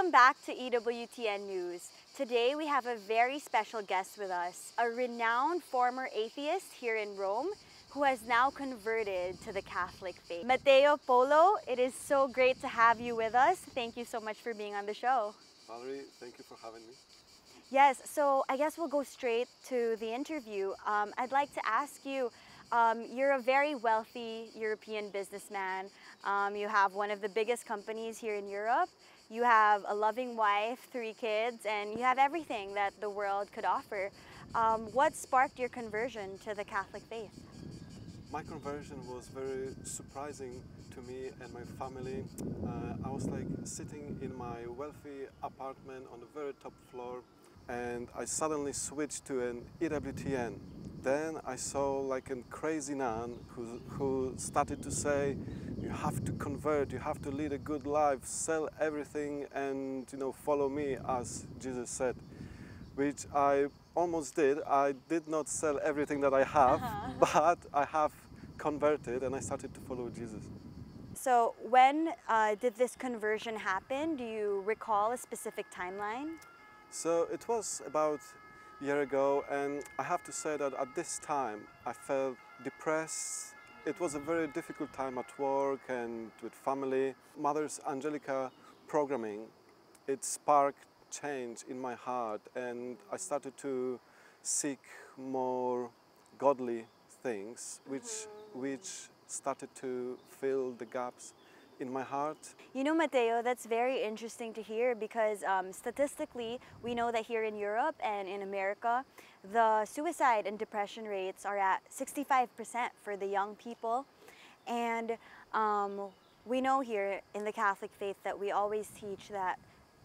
Welcome back to EWTN News. Today we have a very special guest with us, a renowned former atheist here in Rome who has now converted to the Catholic faith. Matteo Polo, it is so great to have you with us. Thank you so much for being on the show. Valerie, thank you for having me. Yes, so I guess we'll go straight to the interview. I'd like to ask you, you're a very wealthy European businessman. You have one of the biggest companies here in Europe. You have a loving wife, 3 kids, and you have everything that the world could offer. What sparked your conversion to the Catholic faith? My conversion was very surprising to me and my family. I was like sitting in my wealthy apartment on the very top floor, and I suddenly switched to an EWTN. Then I saw like a crazy nun who started to say, you have to convert, you have to lead a good life, sell everything and follow me, as Jesus said, which I almost did. I did not sell everything that I have, but I have converted and I started to follow Jesus. So when did this conversion happen? Do you recall a specific timeline? So it was about a year ago, and I have to say that at this time I felt depressed. It was a very difficult time at work and with family. Mother's Angelica programming, it sparked change in my heart, and I started to seek more godly things, which started to fill the gaps in my heart. You know, Matteo, that's very interesting to hear because statistically, we know that here in Europe and in America, the suicide and depression rates are at 65% for the young people. And we know here in the Catholic faith that we always teach that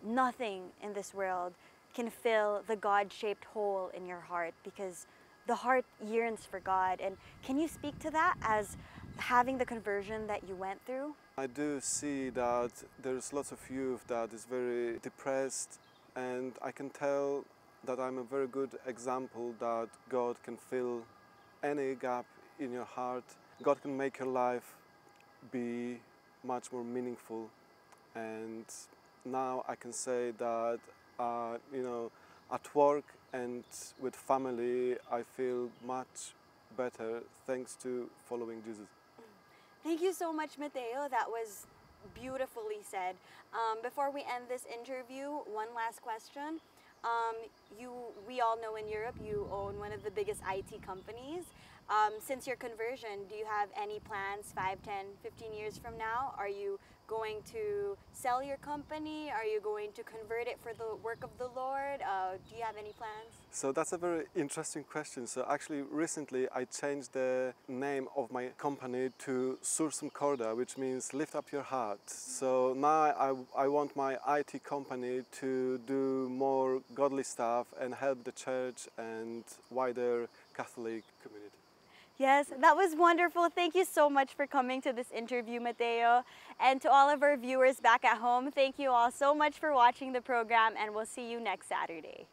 nothing in this world can fill the God-shaped hole in your heart, because the heart yearns for God. And can you speak to that as having the conversion that you went through? I do see that there's lots of youth that is very depressed, and I can tell that I'm a very good example that God can fill any gap in your heart. God can make your life be much more meaningful. And now I can say that at work and with family I feel much better thanks to following Jesus. Thank you so much, Matteo. That was beautifully said. Before we end this interview, one last question. We all know in Europe you own one of the biggest IT companies. Since your conversion, do you have any plans 5, 10, 15 years from now? Are you going to sell your company? Are you going to convert it for the work of the Lord? Do you have any plans? So that's a very interesting question. So actually recently I changed the name of my company to Sursum Corda, which means lift up your heart. So now I want my IT company to do more godly stuff and help the church and wider Catholic community. Yes, that was wonderful. Thank you so much for coming to this interview, Matteo. And to all of our viewers back at home, thank you all so much for watching the program, and we'll see you next Saturday.